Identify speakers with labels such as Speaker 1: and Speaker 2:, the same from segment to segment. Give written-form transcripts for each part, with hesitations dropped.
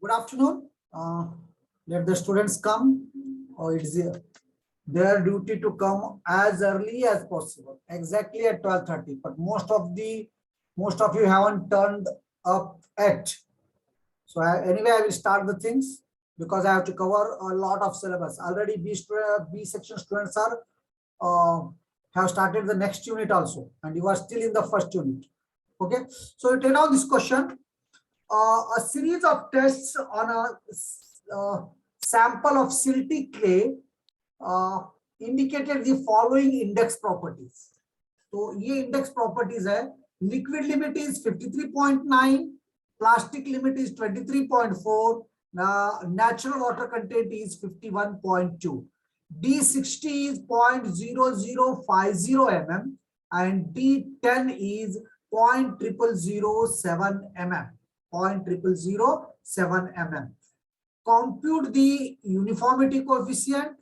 Speaker 1: Good afternoon. Let the students come. It's their duty to come as early as possible, exactly at 12:30. But most of you haven't turned up yet. So anyway, I will start the things because I have to cover a lot of syllabus. Already B section students are have started the next unit also, and you are still in the first unit. Okay. So take down this question. A series of tests on a sample of silty clay indicated the following index properties. तो ये index properties है. Liquid limit is 53.9, plastic limit is 23.4, natural water content is 51.2. D60 is 0.0050 mm and D10 is 0.0007 mm. 0.0007 mm. Compute the uniformity coefficient,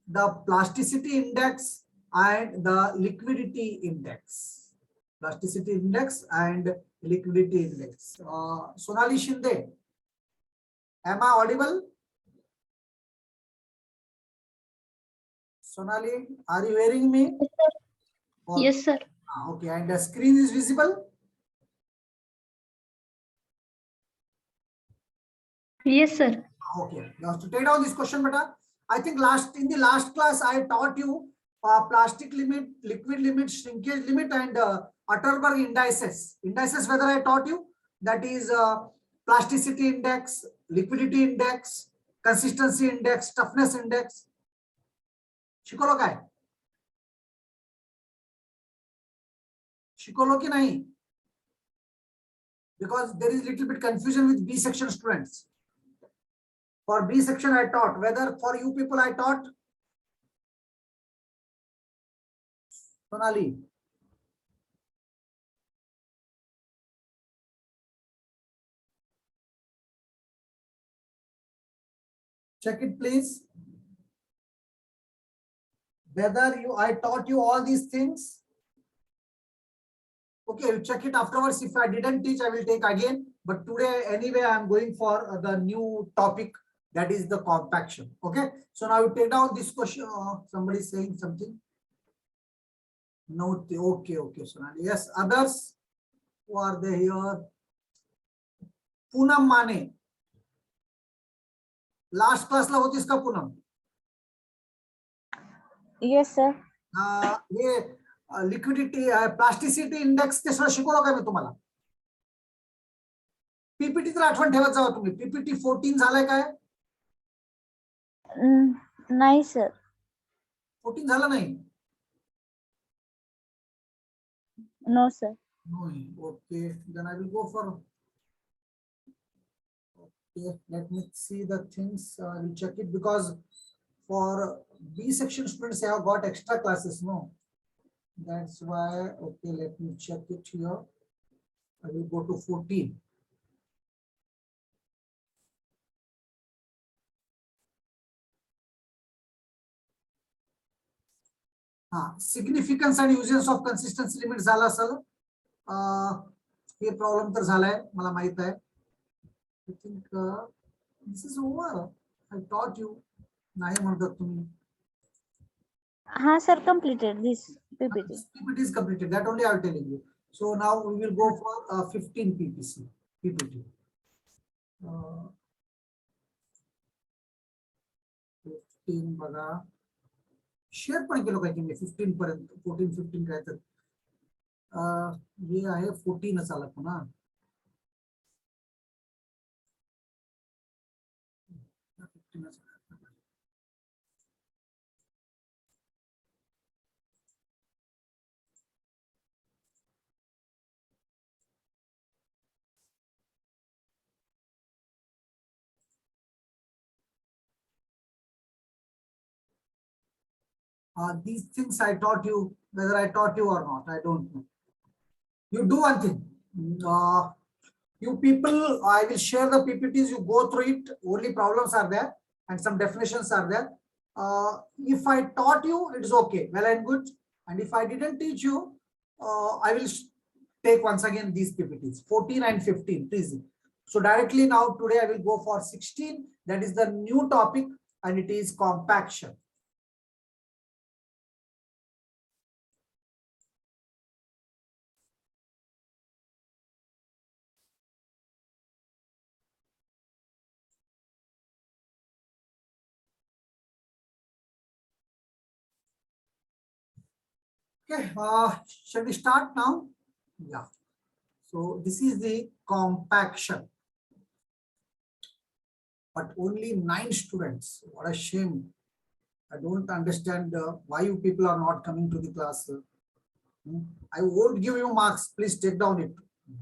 Speaker 1: the plasticity index, and the liquidity index. Plasticity index and liquidity index. Sonali Shinde, am I audible? Sonali, are you hearing me?
Speaker 2: Yes, sir.
Speaker 1: Okay, and the screen is visible?
Speaker 2: Yes, sir.
Speaker 1: Okay, now to take down this question, beta. I think in the last class I taught you plastic limit, liquid limit, shrinkage limit, and Atterberg indices. Indices, whether I taught you, that is plasticity index, liquidity index, consistency index, toughness index. शिकवलो काय? शिकवलो की नाही? Because there is little bit confusion with B section students. For B section I taught, whether for you people I taught? Sonali. Check it please. Whether I taught you all these things. Okay, check it afterwards. If I didn't teach, I will take again. But today, anyway, I am going for the new topic, that is the compaction. Okay, so now you take down this question. Somebody is saying something. No, okay, Sonali. Yes, others who are there here? Poonam Mane. Last class la hoti iska Poonam.
Speaker 3: Yes, sir.
Speaker 1: ये liquidity plasticity index ते सगळं शिकवलं काय मी तुम्हाला? PPT तर आठवण ठेवत जावा तुम्ही. पीपीटी 14 झालाय काय?
Speaker 3: नाही सर.
Speaker 1: 14 झालं नाही?
Speaker 3: No sir.
Speaker 1: No. Okay, then I will go for. Okay, let me see the things. I will check it because for B section students they have got extra classes, no? That's why. Okay, let me check it here. I will go to 14. Significance and uses of consistency limit झाला असेल. हे problem तर झालाय मला माहित आहे. I think this is over. I taught you. नाही म्हणतात तुम्ही.
Speaker 3: Ha sir, completed this PPT.
Speaker 1: PPT is completed. That only I am telling you. So now we will go for 15 PPT. 15 बघा. शेअर पण केलं पाहिजे मी 15 पर्यंत. 14-15 काय तर हे आहे 14 आला पुन्हा. These things I taught you, whether I taught you or not, I don't know. You do one thing. You people, I will share the PPTs, you go through it, only problems are there and some definitions are there. If I taught you, it is okay, well and good. And if I didn't teach you, I will take once again these PPTs, 14 and 15, please. So directly now today I will go for 16. That is the new topic and it is compaction. Okay, shall we start now? Yeah. So this is the compaction. But only 9 students. What a shame. I don't understand why you people are not coming to the class. I won't give you marks. Please take down it.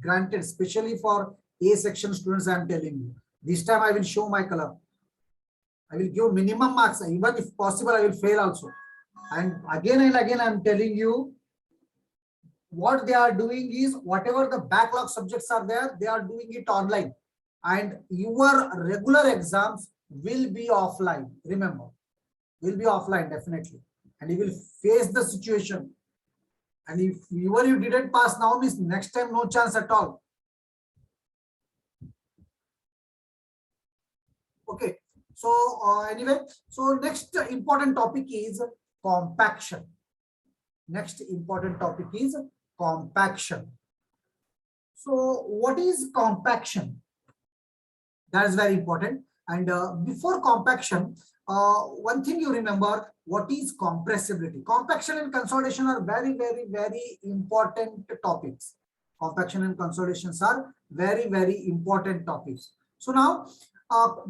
Speaker 1: Granted, especially for A section students, I am telling you. This time I will show my color. I will give minimum marks. Even if possible, I will fail also. And again, I am telling you, what they are doing is whatever the backlog subjects are there, they are doing it online. And your regular exams will be offline. Remember, will be offline definitely. And you will face the situation. And if even you didn't pass now, means next time no chance at all. Okay. So anyway, so next important topic is compaction. Next important topic is compaction. So what is compaction? That is very important. And before compaction, one thing you remember, what is compressibility? Compaction and consolidation are very, very important topics. Compaction and consolidations are very, very important topics. So now,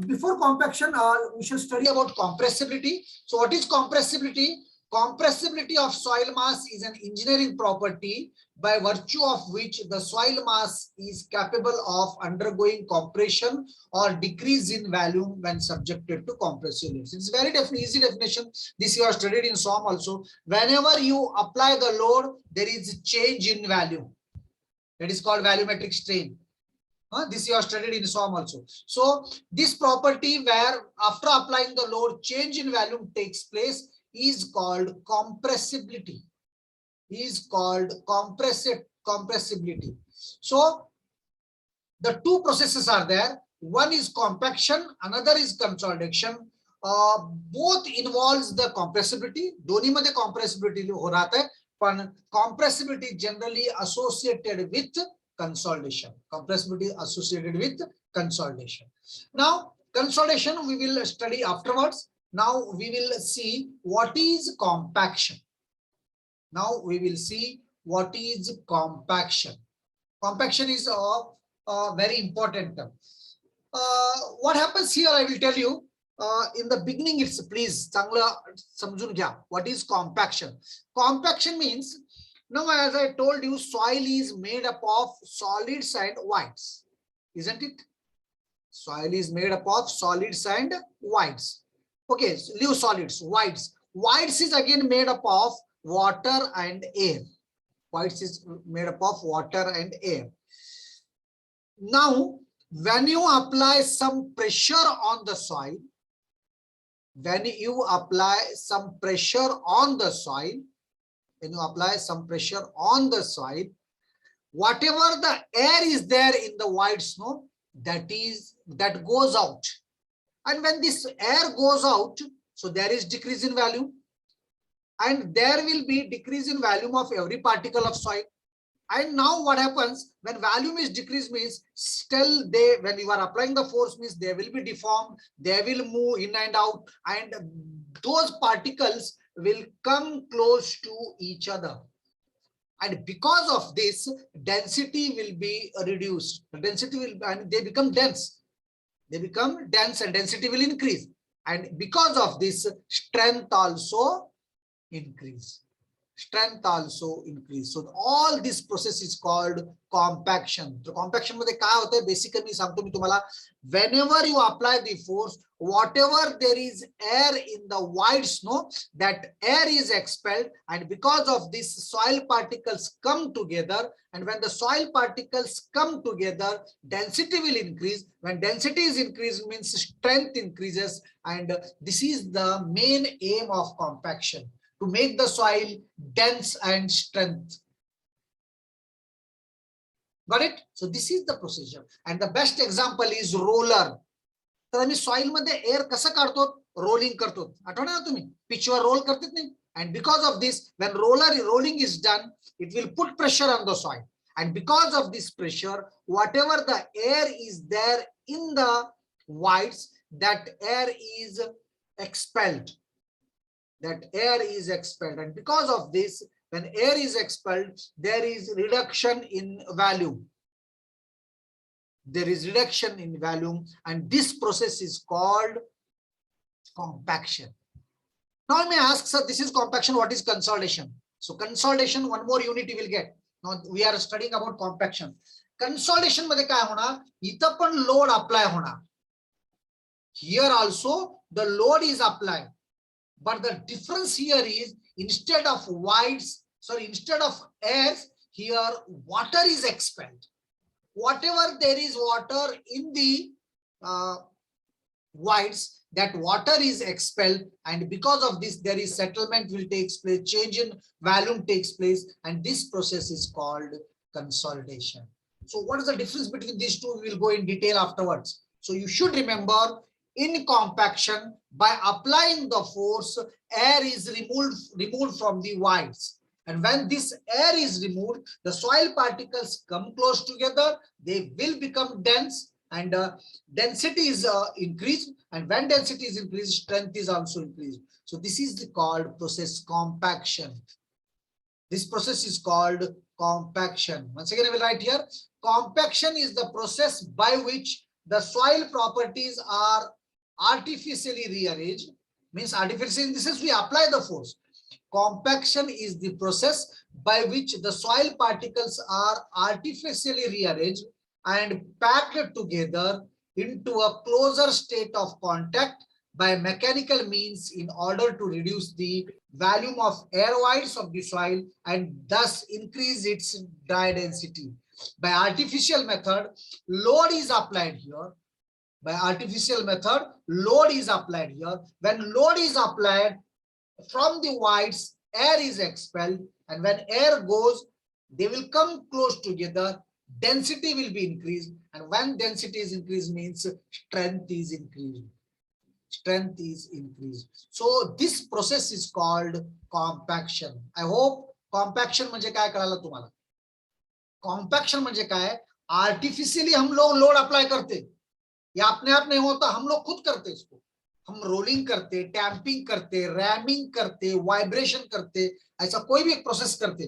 Speaker 1: before compaction, we should study about compressibility. So what is compressibility? Compressibility of soil mass is an engineering property by virtue of which the soil mass is capable of undergoing compression or decrease in volume when subjected to compressive loads. It's very easy definition. This you have studied in SOM also. Whenever you apply the load, there is a change in volume. That is called volumetric strain. This you have studied in SOM also. So this property where after applying the load, change in volume takes place is called compressibility. Is called compressibility. So the two processes are there. One is compaction, another is consolidation. Both involves the compressibility. दोन्ही मध्ये compressibility हो रहा है, पण compressibility generally associated with consolidation. Compressibility associated with consolidation. Now consolidation we will study afterwards. Now we will see what is compaction. Now we will see what is compaction. Compaction is a very important term. What happens here, I will tell you. In the beginning, it's please चांगलं समजून घ्या. What is compaction? Compaction means, now as I told you, soil is made up of solids and voids, isn't it? Soil is made up of solids and voids. Okay, so leave solids, voids. Voids is again made up of water and air. Voids is made up of water and air. Now, when you apply some pressure on the soil, when you apply some pressure on the soil, whatever the air is there in the voids, no, that goes out. And when this air goes out, so there is decrease in volume, and there will be decrease in volume of every particle of soil. And now what happens when volume is decreased means still when you are applying the force means they will be deformed, they will move in and out, and those particles will come close to each other. And because of this, density will be reduced. Density will, and they become dense. They become dense and density will increase. And because of this, strength also increase. Strength also increase. So all this process is called compaction. So compaction मध्ये काय होते? Basically मी सांगतो मी तुम्हाला, whenever you apply the force, whatever there is air in the voids, no, that air is expelled, and because of this, soil particles come together. And when the soil particles come together, density will increase. When density is increased, means strength increases, and this is the main aim of compaction, to make the soil dense and strength. Got it? So this is the procedure, and the best example is roller. तर आम्ही soil मध्ये air कसं काढतो, rolling करतो. आठवलं ना तुम्ही, पिचवर role करतात नाही. And because of this, when rolling is done, it will put pressure on the soil. And because of this pressure, whatever the air is there in the voids, that air is expelled. That air is expelled. And because of this, when air is expelled, there is reduction in volume. There is reduction in volume, and this process is called compaction. Now I may ask, sir, this is compaction, what is consolidation? So consolidation, one more unit you will get. Now we are studying about compaction. Consolidation मध्ये काय होणार, इथं पण load apply होणार. Here also the load is applied, but the difference here is instead of air, here water is expelled. Whatever there is water in the voids, that water is expelled, and because of this there is settlement will take place, change in volume takes place, and this process is called consolidation. So what is the difference between these two? We will go in detail afterwards. So you should remember, in compaction, by applying the force, air is removed from the voids. And when this air is removed, the soil particles come close together, they will become dense, and density is increased. And when density is increased, strength is also increased. So this is called process compaction. This process is called compaction. Once again, I will write here, compaction is the process by which the soil properties are artificially rearranged. Means artificially, in this sense, we apply the force. Compaction is the process by which the soil particles are artificially rearranged and packed together into a closer state of contact by mechanical means in order to reduce the volume of air voids of the soil and thus increase its dry density. By artificial method, load is applied here. By artificial method, load is applied here. When load is applied, from the voids, air is expelled, and when air goes, they will come close together, density will be increased, and when density is increased means strength is increased. Strength is increased. So this process is called compaction. I hope compaction म्हणजे काय कळालं तुम्हाला. Compaction म्हणजे काय, artificially हम लोग load apply करते, ये अपने आप नहीं होता, हम लोग खुद करते इसको. हम रोलिंग करते, टैंपिंग करते, रैमिंग करते, वाइब्रेशन करते, ऐसा कोई भी एक प्रोसेस करते.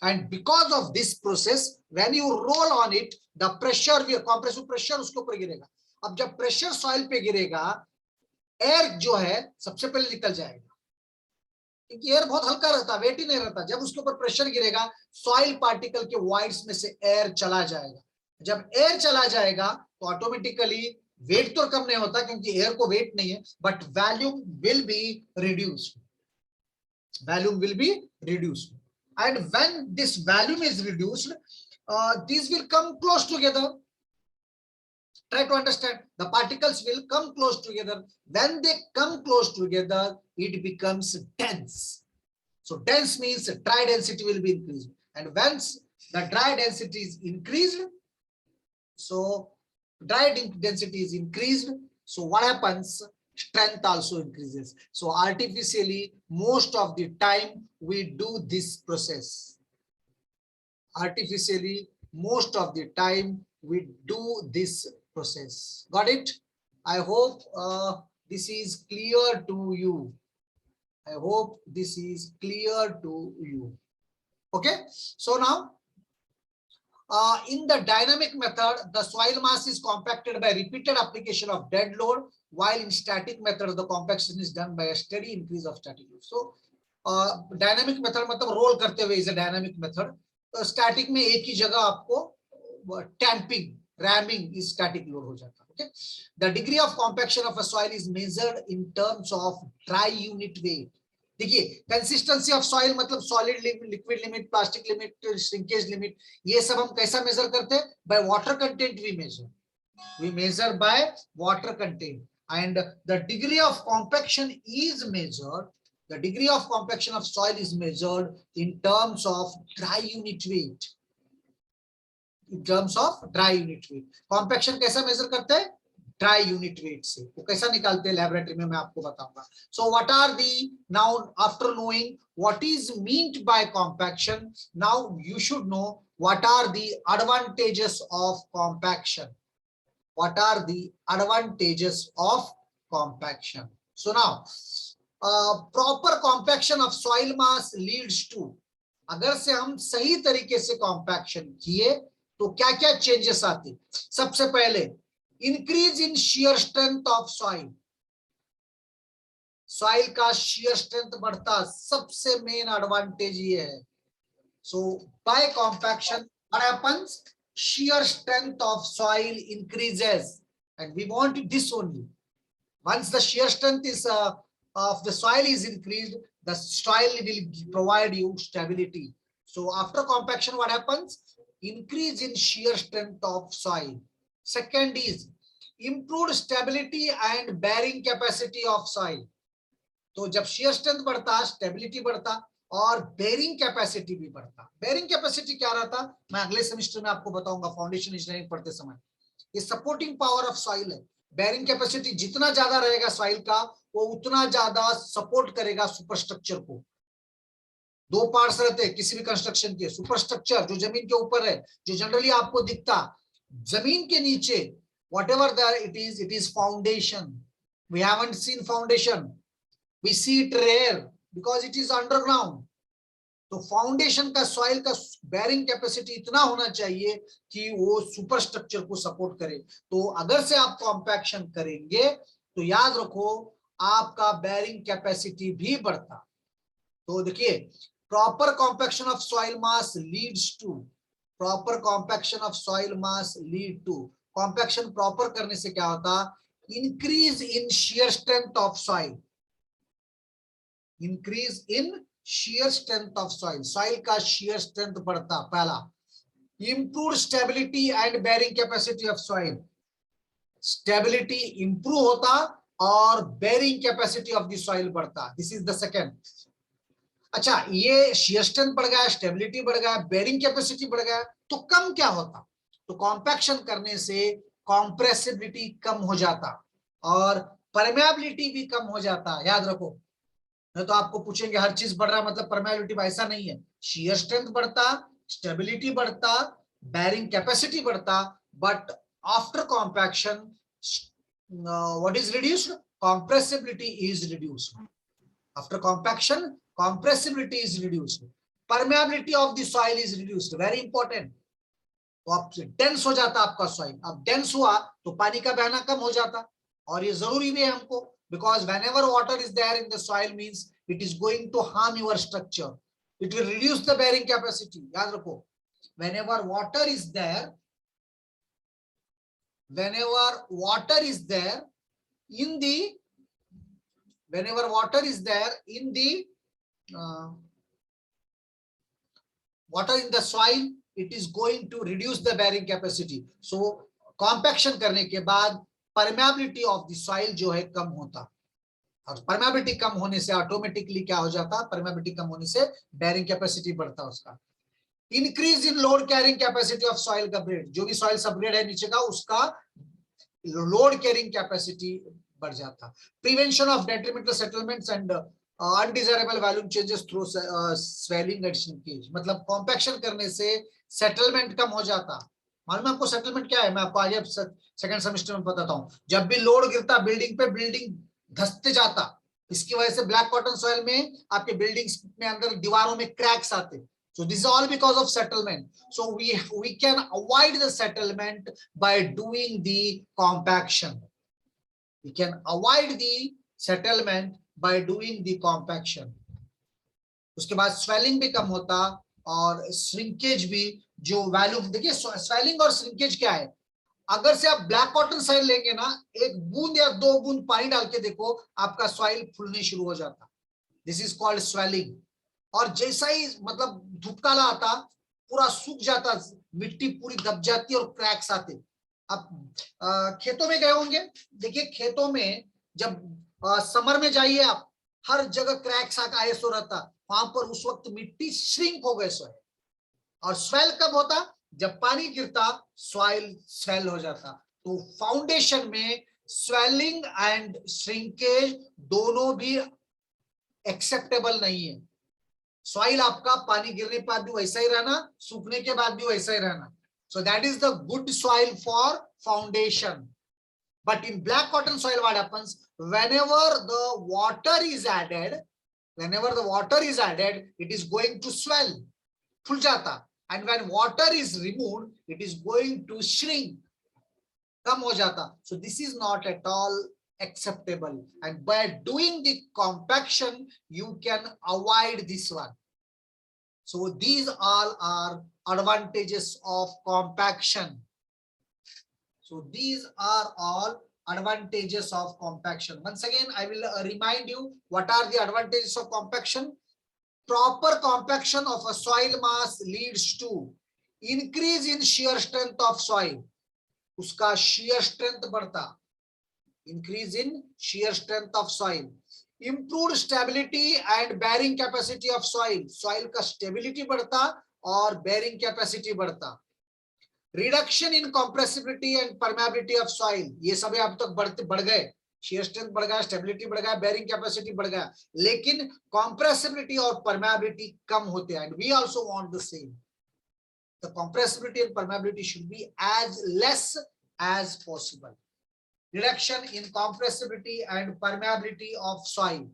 Speaker 1: And because of this process, when you roll on it, the pressure, compressive pressure उसके ऊपर गिरेगा. अब जब प्रेशर सॉइल पे गिरेगा, एयर जो है सबसे पहले निकल जाएगा, क्योंकि एयर बहुत हल्का रहता, वेट ही नहीं रहता. जब उसके ऊपर प्रेशर गिरेगा, सॉइल पार्टिकल के वॉइड्स में से एयर चला जाएगा. जब एयर चला जाएगा तो ऑटोमेटिकली वेट तो कम नहीं होता, क्योंकि एयर को वेट नहीं है, but volume will be reduced. Volume will be reduced, and when this volume is reduced, these will come close together. Try to understand. The particles will come close together. When they come close together, it becomes dense. So dense means dry density will be increased, and once the dry density is increased, so dry density is increased, so what happens, strength also increases. So artificially, most of the time we do this process. Artificially, most of the time we do this process. Got it? I hope this is clear to you. I hope this is clear to you. Okay, so now in the dynamic method, the soil mass is compacted by repeated application of dead load, while in static method, the compaction is done by a steady increase of static load. So dynamic method मतलब roll करते हुए is a dynamic method. Static में एक ही जगह आपको tamping, ramming is static load हो जाता है. Okay, the degree of compaction of a soil is measured in terms of dry unit weight. देखिए, कंसिस्टेंसी ऑफ सॉइल मतलब solid liquid limit, plastic limit, shrinkage limit, ये सब हम कैसा major करते हैं, by water content we measure by water content, and the degree of compaction is measured, the degree of compaction of soil is measured in terms of dry unit weight. in terms of dry unit weight. Compaction कैसा major करते हैं? Dry unit weight से. वो कैसा निकालते हैं laboratory में मैं आपको बताऊंगा. So what are the, now after knowing what is meant by compaction, now you should know what are the advantages of compaction. What are the advantages of compaction? So now proper compaction of soil mass leads to, अगर से हम सही तरीके से compaction किए तो क्या क्या चेंजेस आते. सबसे पहले increase in shear strength of soil. Soil का shear strength बढ़ता, सबसे मेन एडवांटेज ये है. So by compaction, what happens? Shear strength of soil increases, and we want this only. Once the shear strength is of the soil is increased, the soil will provide you stability. So after compaction, what happens? Increase in shear strength of soil. Second is improved stability and bearing capacity of soil. तो जब shear strength बढ़ता, stability बढ़ता और bearing capacity भी बढ़ता. Bearing capacity क्या रहता, मैं अगले सेमेस्टर में आपको बताऊंगा फाउंडेशन इंजीनियरिंग पढ़ते समय. ये सपोर्टिंग पावर ऑफ सॉइल है. बेरिंग कैपेसिटी जितना ज्यादा रहेगा सॉइल का, वो उतना ज्यादा सपोर्ट करेगा सुपरस्ट्रक्चर को. दो पार्ट्स रहते हैं किसी भी कंस्ट्रक्शन के. सुपरस्ट्रक्चर जो जमीन के ऊपर है, जो जनरली आपको दिखता. जमीन के नीचे whatever there it is foundation. We haven't seen foundation, we see it rare because it is underground. तो फाउंडेशन का सॉइल का बेरिंग कैपेसिटी इतना होना चाहिए कि वो सुपरस्ट्रक्चर को सपोर्ट करे. तो अगर से आप कॉम्पैक्शन करेंगे तो याद रखो आपका बेरिंग कैपेसिटी भी बढ़ता. तो देखिए proper compaction of soil mass leads to, proper compaction of soil mass lead to, compaction proper करने से क्या होता? Increase in shear strength of soil. Increase in shear strength of soil. Soil का shear strength बढ़ता. पहला improved stability and bearing capacity of soil. Stability improve होता और bearing capacity of the soil बढ़ता. This is the second. अच्छा, ये shear strength बढ़ गया, stability बढ़ गया, bearing capacity बढ़ गया, तो कम क्या होता? तो compaction करने से compressibility कम हो जाता और permeability भी कम हो जाता. याद रखो, तो आपको पूछेंगे हर चीज बढ़ रहा मतलब परमेबिलिटी, ऐसा नहीं है. शियर स्ट्रेंथ बढ़ता, स्टेबिलिटी बढ़ता, बेरिंग कैपेसिटी बढ़ता, but after compaction what is reduced? Compressibility is reduced. After compaction compressibility is reduced, permeability of the soil is reduced. Very important. तो अब डेंस हो जाता आपका सॉइल. अब डेंस हुआ तो पानी का बहना कम हो जाता, और ये जरूरी भी है हमको. Because whenever water is there in the soil means it is going to harm your structure. It will reduce the bearing capacity. याद रखो, whenever water is there, whenever water is there in the, whenever water is there in the water in the soil, it is going to reduce the bearing capacity. So compaction करने के बाद permeability of the soil जो है कम होता, और permeability कम होने से automatically क्या हो जाता? परमेबिलिटी कम होने से बेरिंग कैपेसिटी बढ़ता उसका. Increase in load carrying capacity of soil का ग्रेड. जो भी सॉइल सबग्रेड है नीचे का, उसका लोड कैरिंग कैपेसिटी बढ़ जाता. Prevention of detrimental settlements and undesirable volume changes through swelling and shrinkage. मतलब कॉम्पैक्शन करने से सेटलमेंट कम हो जाता. मालूम है आपको सेटलमेंट क्या है? मैं आपको आगे सेकंड सेमेस्टर में बताता हूँ. जब भी लोड गिरता बिल्डिंग पे, बिल्डिंग धंसते जाता. इसकी वजह से ब्लैक कॉटन सॉइल में आपके बिल्डिंग्स में अंदर दीवारों में क्रैक्स आते. So this is all because of settlement. So we can avoid the settlement by doing the compaction. We can avoid the settlement by doing the compaction. उसके बाद swelling भी कम होता और श्रिंकेज भी. जो वैल्यू देखिए, स्वेलिंग और श्रिंकेज क्या है? अगर से आप ब्लैक कॉटन सॉइल लेंगे ना, एक बूंद या दो बूंद पानी डाल के देखो, आपका सॉइल फूलने शुरू हो जाता. This is called swelling. और जैसा ही मतलब धुपकाला आता, पूरा सूख जाता, मिट्टी पूरी दब जाती और क्रैक्स आते. अब खेतों में गए होंगे, देखिए खेतों में जब समर में जाइए आप, हर जगह क्रैक्स आए सो रहता. वहां पर उस वक्त मिट्टी श्रिंक हो गए सो है. और स्वेल कब होता? जब पानी गिरता सॉइल स्वेल हो जाता। तो फाउंडेशन में स्वेलिंग एंड श्रिंकेज दोनों भी एक्सेप्टेबल नहीं है। सॉइल आपका पानी गिरने के बाद भी वैसा ही रहना, सूखने के बाद भी वैसा ही रहना। So that is the good soil for foundation. But in black cotton soil, what happens? Whenever the water is added, it is going to swell, फूल जाता। And when water is removed, it is going to shrink, कम हो जाता। So this is not at all acceptable. And by doing the compaction, you can avoid this one. So these all are advantages of compaction. So these are all advantages of compaction. Once again, I will remind you what are the advantages of compaction. Proper compaction of a soil mass leads to increase in shear strength of soil. उसका shear strength बढ़ता, increase in shear strength of soil. Improved stability and bearing capacity of soil. Soil का stability बढ़ता और bearing capacity बढ़ता। Reduction in compressibility and permeability of soil, ये सभी अब तक बढ़ गए। shear strength बढ़ गया, स्टेबिलिटी बढ़ गया, बेरिंग कैपेसिटी बढ़ गया, लेकिन कॉम्प्रेसिबिलिटी और परमेबिलिटी कम होते हैं। And we also want the same, the compressibility and permeability should be as less as possible. Reduction in compressibility and permeability of soil,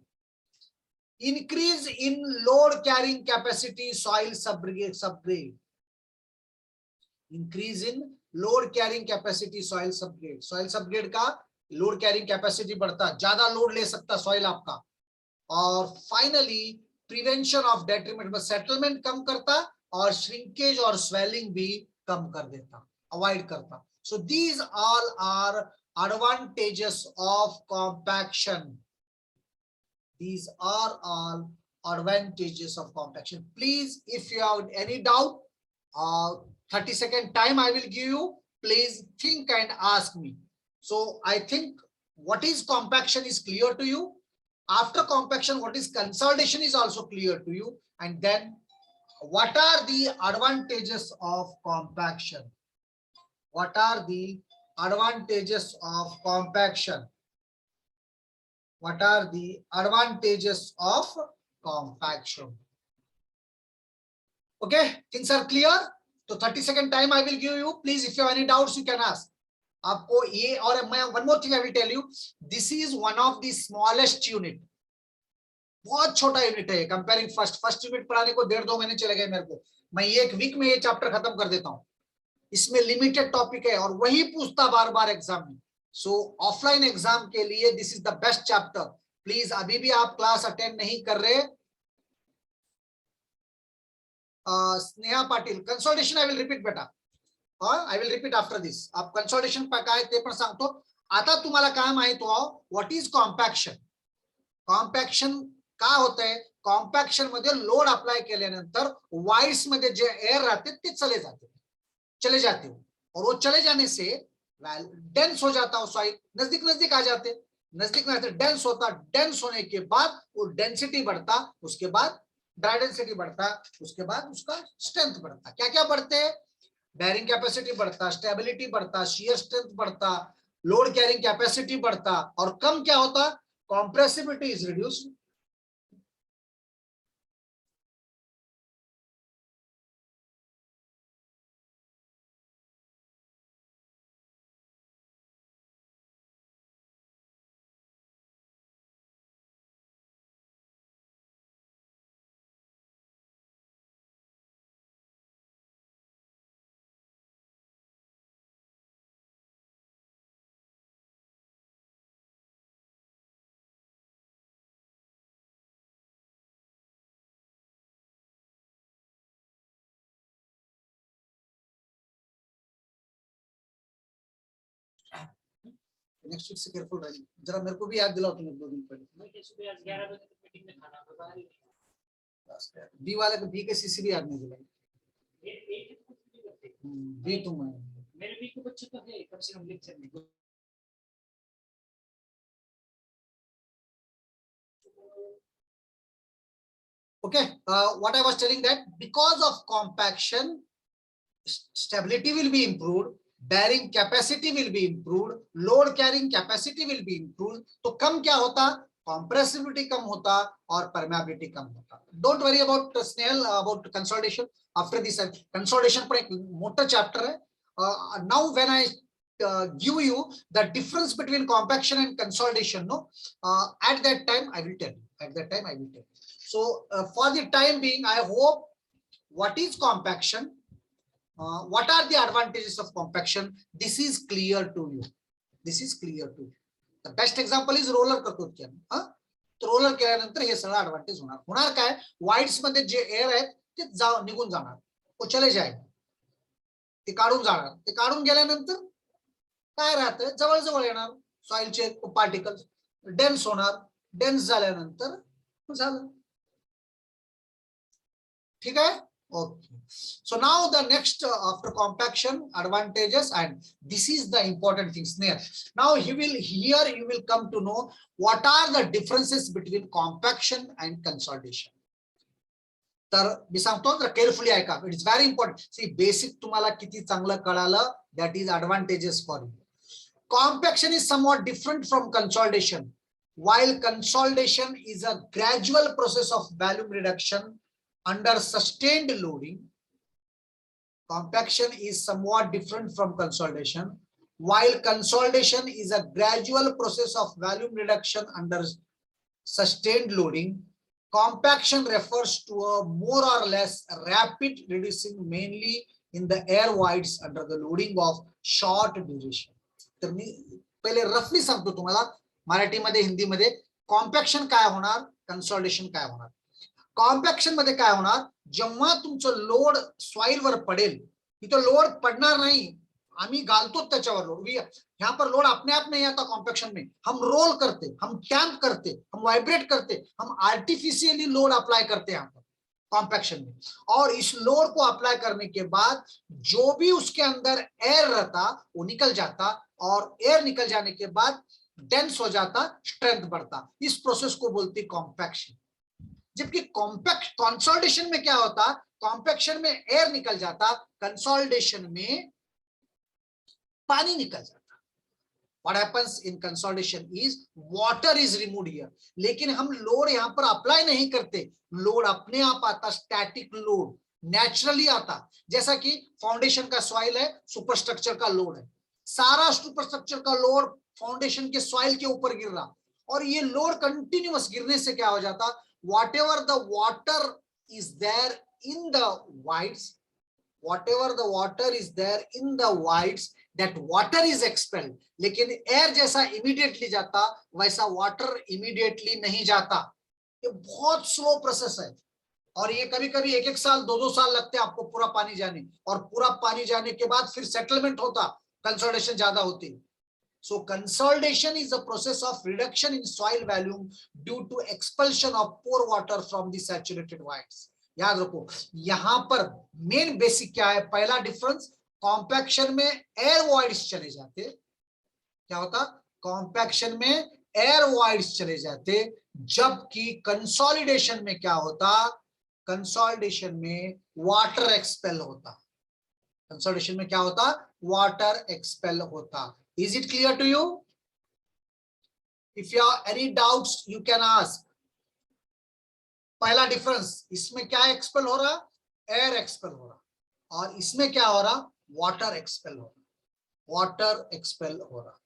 Speaker 1: increase in load carrying capacity soil subgrade, increase in load carrying capacity soil subgrade. Soil subgrade का load carrying capacity बढ़ता, ज्यादा लोड ले सकता soil आपका। और finally prevention of detriment, settlement कम करता और श्रिंकेज और स्वेलिंग भी कम कर देता, अवॉइड करता। So these all are advantages of compaction. These are all advantages of compaction. Please, if you have any doubt, 30-second time I will give you. Please think and ask me. So I think what is compaction is clear to you. After compaction, what is consolidation is also clear to you. And then what are the advantages of compaction? What are the advantages of compaction? What are the advantages of compaction? Okay, things are clear. So 30-second time I will give you. Please, if you have any doubts, you can ask. आपको ये और मैं one more thing I will tell you. This is one of the smallest unit. बहुत छोटा unit है comparing first unit पढ़ाने को 1.5-2 महीने चले गए मेरे को। मैं एक वीक में ये चैप्टर खत्म कर देता हूँ। इसमें लिमिटेड टॉपिक है और वही पूछता बार बार एग्जाम में। सो ऑफलाइन एग्जाम के लिए this is the best chapter. Please अभी भी आप क्लास अटेंड नहीं कर रहे, Sneha Patil consolidation I will repeat बेटा, I will repeat after this. आप कंसोलिडेशन काय ते पण सांगतो। आता तुम्हाला काय माहित व्हावं व्हॉट इज कॉम्पॅक्शन। कॉम्पॅक्शन का होतंय, कॉम्पॅक्शन मध्ये लोड अप्लाय केल्यानंतर वाइड्स मध्ये जे एअर राहते ते चले जाते और वो चले जाने से डेंस हो जाता है सॉइल, नजदीक आ जाते, नजदीक में आते डेंस होता, डेंस होने के बाद वो डेंसिटी बढ़ता, उसके बाद ड्राई डेंसिटी बढ़ता, उसके बाद उसका स्ट्रेंथ बढ़ता। क्या क्या बढ़ते हैं, बेरिंग कैपेसिटी बढ़ता, स्टेबिलिटी बढ़ता, शियर स्ट्रेंथ बढ़ता, लोड कैरिंग कैपेसिटी बढ़ता और कम क्या होता, compressibility is reduced. Next week से केयरफुल रहिए, जरा मेरे को भी याद दिलाओ तुम 2 दिन पहले। सुबह आज 11 बजे तक मीटिंग में खाना बता रही है। बी वाले को बी के सीसी भी याद नहीं दिलाई। बी तुम मेरे बी के बच्चे तो है कम से कम लेक्चर में। Okay, what I was telling that because of compaction, stability will be improved, bearing capacity will be improved, load carrying capacity will be improved. तो कम क्या होता, compressibility कम होता और permeability कम होता. Don't worry about Snell, about consolidation. After this consolidation पर एक मोटा chapter है. Now when I give you the difference between compaction and consolidation, no, at that time I will tell you. At that time I will tell you. So for the time being, I hope what is compaction, what are the advantages of compaction, this is clear to you. This is clear to you. The best example is roller करतो की तो roller केल्यानंतर हे सगळं advantage होणार काय, wides मध्ये जे air आहे ते निघून जाणार, वो चले जाएगा, ते काढून जाणार, ते काढून गेल्यानंतर काय राहतं, जवळ जवळ येणार सॉइलचे पार्टिकल्स, डेन्स होणार, डेन्स झाल्यानंतर झालं. ठीक आहे. Okay, so now the next after compaction advantages, and this is the important things there. Now here you will come to know what are the differences between compaction and consolidation. तर मी सांगतो तर carefully ऐका, it is very important. See basic तुम्हाला किती चांगलं कळालं, that is advantages for you. Compaction is somewhat different from consolidation. While consolidation is a gradual process of volume reduction under sustained loading, compaction is somewhat different from consolidation. While consolidation is a gradual process of volume reduction under sustained loading, compaction refers to a more or less rapid reducing mainly in the air voids under the loading of short duration. तर मी पहिले रफली सांगतो तुम्हाला मराठीमध्ये हिंदीमध्ये compaction काय होणार, consolidation काय होणार. कॉम्पॅक्शन मध्ये काय होणार, जेव्हा तुमचं लोड सॉइल वर पडेल, तिथं लोड पडणार नाही, आम्ही घालतो त्याच्यावर लोड. यहाँ पर लोड अपने आप नहीं आता कॉम्पैक्शन में, हम रोल करते, हम टैम्प करते, हम वाइब्रेट करते, हम आर्टिफिशियली लोड अप्लाई करते हैं यहाँ पर कॉम्पैक्शन में. और इस लोड को अप्लाई करने के बाद जो भी उसके अंदर एयर रहता वो निकल जाता, और एयर निकल जाने के बाद डेंस हो जाता, स्ट्रेंथ बढ़ता. इस प्रोसेस को बोलते कॉम्पैक्शन. जबकि कॉम्पैक्ट कंसोलिडेशन में क्या होता, कॉम्पैक्शन में एयर निकल जाता, कंसोलिडेशन में पानी निकल जाता. What happens in consolidation is water is removed here. लेकिन हम लोड यहाँ पर अप्लाई नहीं करते, लोड अपने आप आता, स्टैटिक लोड नेचुरली आता. जैसा कि फाउंडेशन का सॉइल है, सुपरस्ट्रक्चर का लोड है, सारा सुपरस्ट्रक्चर का लोड फाउंडेशन के सॉइल के ऊपर गिर रहा, और ये लोड कंटिन्यूअस गिरने से क्या हो जाता, whatever the water is there in the voids, whatever the water is there in the voids, that water is expelled. लेकिन एयर जैसा इमीडिएटली जाता वैसा वाटर इमीडिएटली नहीं जाता. ये बहुत स्लो प्रोसेस है, और ये कभी कभी एक साल 2 साल लगते हैं आपको पूरा पानी जाने, और पूरा पानी जाने के बाद फिर सेटलमेंट होता, कंसोलिडेशन ज्यादा होती. So consolidation is a process of reduction in soil volume due to expulsion of pore water from the saturated voids. याद रखो, यहां पर मेन बेसिक क्या है, पहला डिफरेंस, कॉम्पैक्शन में एयर वॉइड्स चले जाते, क्या होता, कॉम्पैक्शन में एयर वॉइड्स चले जाते, जबकि कंसोलिडेशन में क्या होता, कंसोलिडेशन में वाटर एक्सपेल होता. कंसोलिडेशन में क्या होता, वाटर एक्सपेल होता. Is it clear to you? If you have any doubts, you can ask. पहला डिफरेंस, इसमें क्या एक्सपेल हो रहा, एयर एक्सपेल हो रहा, और इसमें क्या हो रहा, वाटर एक्सपेल हो रहा, वाटर एक्सपेल हो रहा.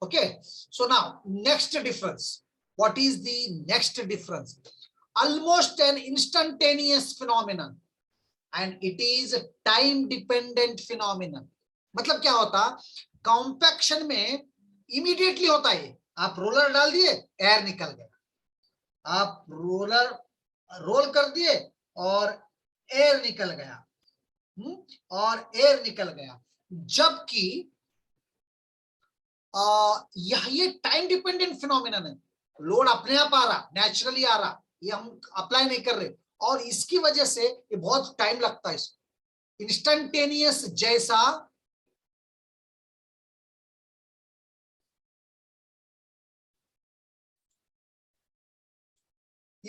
Speaker 1: Okay, so now next difference. What is the next difference? Almost an instantaneous phenomenon, and it is a time dependent phenomenon. मतलब क्या होता, कॉम्पैक्शन में इमीडिएटली होता है, आप रोलर डाल दिए, एयर निकल गया, आप रोलर रोल कर दिए और एयर निकल गया, और एयर निकल गया. जबकि ये टाइम डिपेंडेंट फिनोमिनन है, लोड अपने आप आ रहा, नेचुरली आ रहा, ये हम अप्लाई नहीं कर रहे, और इसकी वजह से ये बहुत टाइम लगता है. इंस्टेंटेनियस जैसा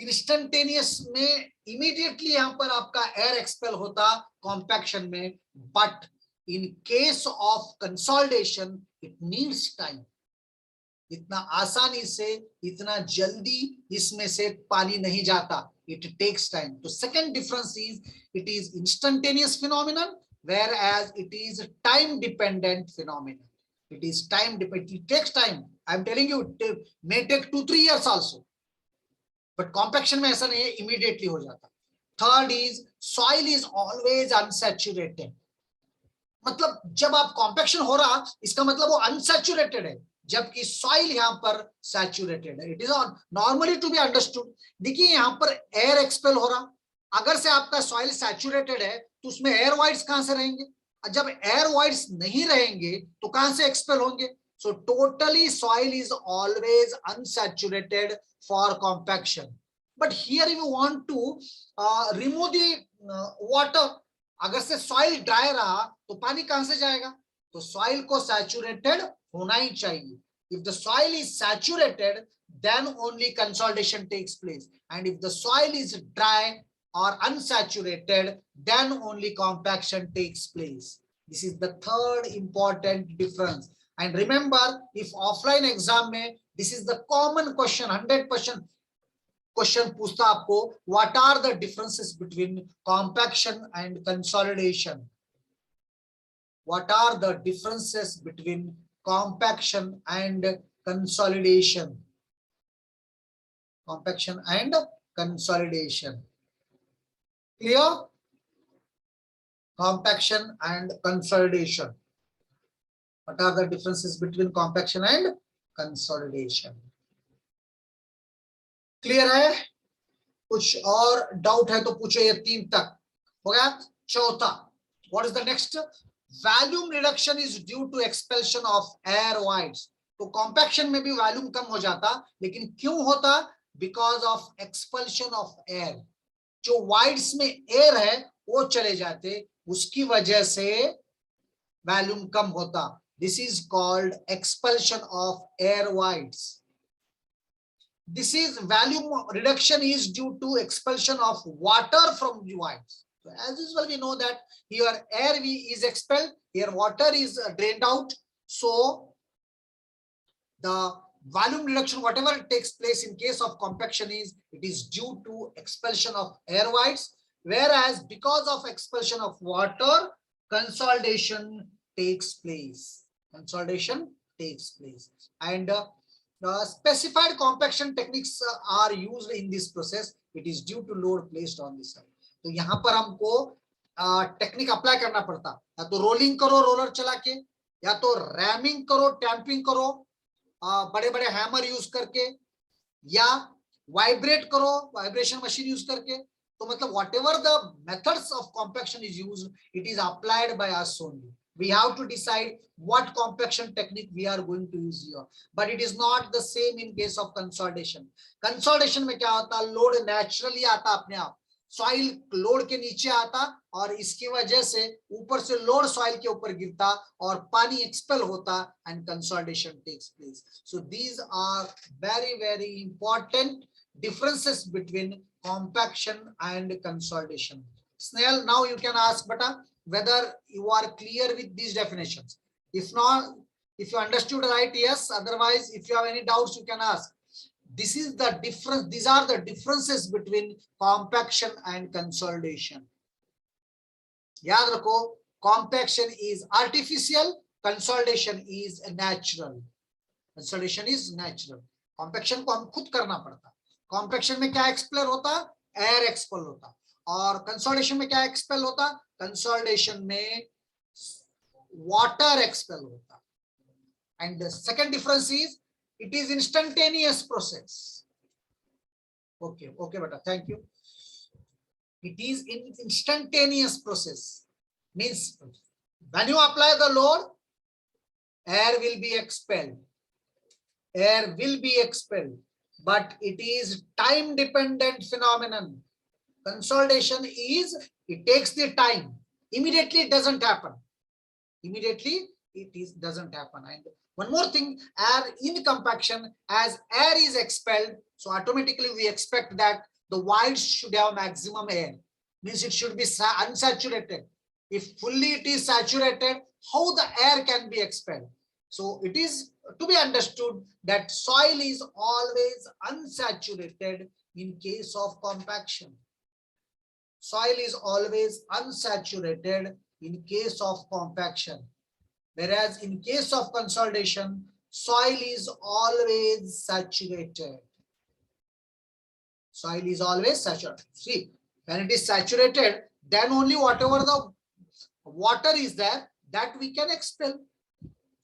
Speaker 1: इंस्टेंटेनियस में इमीडिएटली यहां पर आपका एयर एक्सपेल होता कॉम्पैक्शन में, but in case of consolidation it needs time. इतना आसानी से, इतना जल्दी इसमें से पानी नहीं जाता, इट टेक्स टाइम। तो second difference is it is instantaneous phenomenon whereas it is time dependent phenomenon. It is time dependent, it takes time. I am telling you, it may take 2-3 years also, but compaction में ऐसा नहीं है, immediately हो जाता। Third is soil is always unsaturated. मतलब जब आप compaction हो रहा, इसका मतलब वो अनसैचुरेटेड है, जबकि सॉइल यहाँ पर सैचुरेटेड है। It is normally to be understood. देखिए यहाँ पर एयर एक्सपेल हो रहा, अगर से आपका सॉइल सैचुरेटेड है तो उसमें एयर वाइड्स कहां से रहेंगे, जब एयर वाइड्स नहीं रहेंगे तो कहां से एक्सपेल होंगे। So totally soil is always unsaturated for compaction, but here you want to remove the water. अगर से सॉइल ड्राई रहा तो पानी कहां से जाएगा, तो सॉइल को सैचुरेटेड होना ही चाहिए। If the soil is saturated then only consolidation takes place, and if the soil is dry or unsaturated then only compaction takes place. This is the third important difference. And remember, if offline exam mein this is the common question, 100% question पूछता आपको, what are the differences between compaction and consolidation. What are the differences between compaction and consolidation. Compaction and consolidation, clear? Compaction and consolidation, what are the differences between compaction and consolidation. Clear है? कुछ और doubt है तो पूछो, ये 3 तक हो गया। चौथा, what is the next? Volume reduction is due to expulsion of air voids. तो कॉम्पैक्शन में भी वॉल्यूम कम हो जाता, लेकिन क्यों होता? Because of expulsion of air. जो वाइड्स में एयर है वो चले जाते, उसकी वजह से वॉल्यूम कम होता। This is called expulsion of air wides. This is volume reduction is due to expulsion of water from the voids. So as usual, we know that here air is expelled, here water is drained out. So the volume reduction, whatever takes place in case of compaction, it is due to expulsion of air voids. Whereas because of expulsion of water, consolidation takes place. Consolidation takes place, and specified compaction techniques are used in this process. It is due to load placed on this side. तो यहाँ पर हमको technique apply करना पड़ता, या तो rolling करो roller चला के, या तो रैमिंग करो, टैंपिंग करो बड़े बड़े हैमर यूज करके, या वाइब्रेट करो वाइब्रेशन मशीन यूज करके। तो मतलब whatever the methods of compaction is used, it is applied by us only. We have to decide what compaction technique we are going to use here, but it is not the same in case of consolidation. Consolidation में क्या होता, load naturally आता अपने आप, soil load के नीचे आता और इसकी वजह से ऊपर से लोड सॉइल के ऊपर गिरता और पानी एक्सपेल होता, and consolidation takes place. So these are very important differences between compaction and consolidation. Snell, now you can ask beta whether you are clear with these definitions. If not, if you understood right, yes. Otherwise, if you have any doubts, you can ask. This is the difference. These are the differences between compaction and consolidation. याद रखो, compaction is artificial, consolidation is natural. Consolidation is natural. Compaction को हम खुद करना पड़ता. Compaction में क्या expel होता? एयर एक्सपेल होता. और कंसोलिडेशन में क्या एक्सपेल होता? कंसोलिडेशन में वाटर एक्सपेल होता. And the second difference is it is instantaneous process. Okay beta, thank you. It is in instantaneous process, means when you apply the load, air will be expelled, but it is time dependent phenomenon. Consolidation is, it takes the time, immediately it doesn't happen, and One more thing, air in compaction, as air is expelled, so automatically we expect that the voids should have maximum air, means it should be unsaturated. If fully it is saturated, how the air can be expelled? So it is to be understood that soil is always unsaturated in case of compaction. Soil is always unsaturated in case of compaction. Whereas in case of consolidation, soil is always saturated. Soil is always saturated. See, when it is saturated, then only whatever the water is there, that we can expel,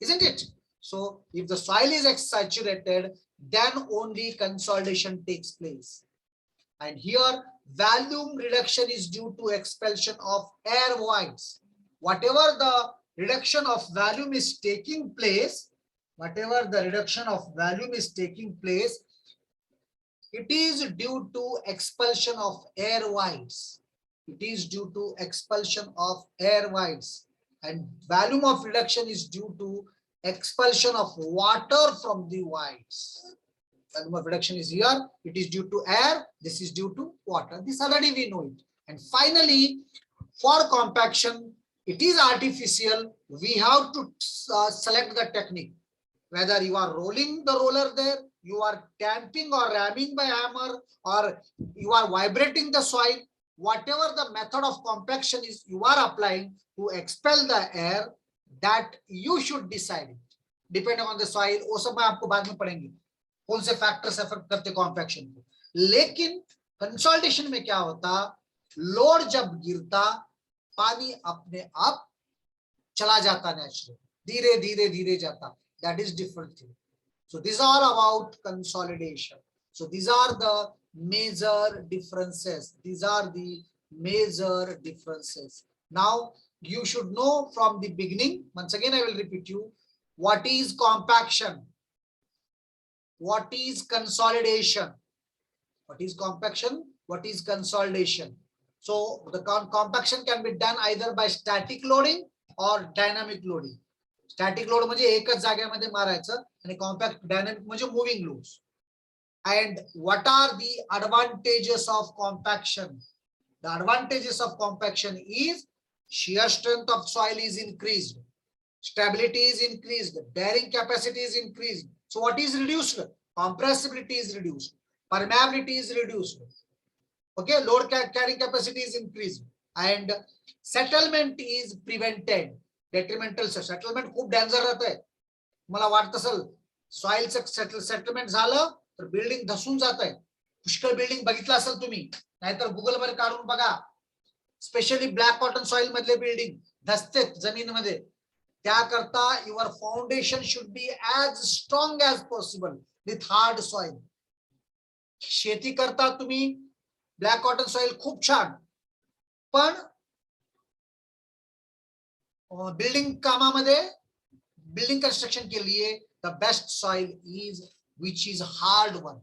Speaker 1: isn't it? So if the soil is saturated, then only consolidation takes place. And here, volume reduction is due to expulsion of air voids. Whatever the reduction of volume is taking place, it is due to expulsion of air voids. It is due to expulsion of air voids. And volume of reduction is due to expulsion of water from the voids. Volume of reduction is here, it is due to air, this is due to water. This already we know it. And finally, for compaction, it is artificial. We have to select the technique. Whether you are rolling the roller there, you are tamping or ramming by hammer, or you are vibrating the soil, whatever the method of compaction is you are applying to expel the air, that you should decide it. Depending on the soil, वो सब मैं आपको बाद में पढ़ेंगे कौन से factors affect करते कॉम्पैक्शन को. लेकिन कंसोलिडेशन में क्या होता, लोड जब गिरता पानी अपने आप चला जाता, नेचुरल धीरे धीरे धीरे जाता. That is different thing. So these are about consolidation. So these are the major differences. Now you should know from the beginning. Once again, I will repeat you. What is compaction? What is consolidation? What is compaction? What is consolidation? So the compaction can be done either by static loading or dynamic loading. Static load म्हणजे एकच जागेमध्ये मारायचं आणि compact dynamic म्हणजे moving loads. And what are the advantages of compaction? The advantages of compaction is shear strength of soil is increased, stability is increased, bearing capacity is increased. So what is reduced? Compressibility is reduced, permeability is reduced. Okay, load carrying capacity is increased, and settlement is prevented. डेट्रिमेंटल settlement खूप danger राहतंय. मला वाटतं असेल सॉइलचं settlement झालं तर building धसून जात आहे. पुष्कळ बिल्डिंग बघितलं असेल तुम्ही, नाहीतर गुगल वर काढून बघा. स्पेशली ब्लॅक कॉटन सॉइल मधले बिल्डिंग धसते जमीनमध्ये. त्याकरता your foundation should be as strong as possible with hard soil. शेती करता तुम्ही ब्लॅक कॉटन सॉइल खूप छान, पण बिल्डिंग कामामध्ये बिल्डिंग कंस्ट्रक्शन के लिए the best soil is which is hard one.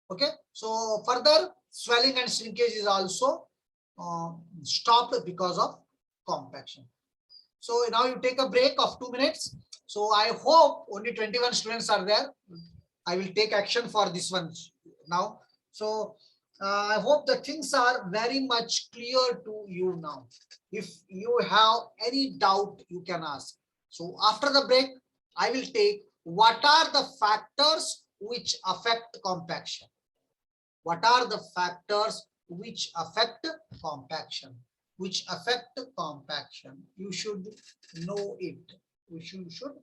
Speaker 1: Okay, so further swelling and shrinkage is also stopped because of compaction. So now you take a break of 2 minutes. So I hope only 21 students are there. I will take action for this one now. So I hope the things are very much clear to you now. If you have any doubt, you can ask. So after the break, I will take what are the factors which affect compaction. What are the factors which affect compaction? You should know it. You should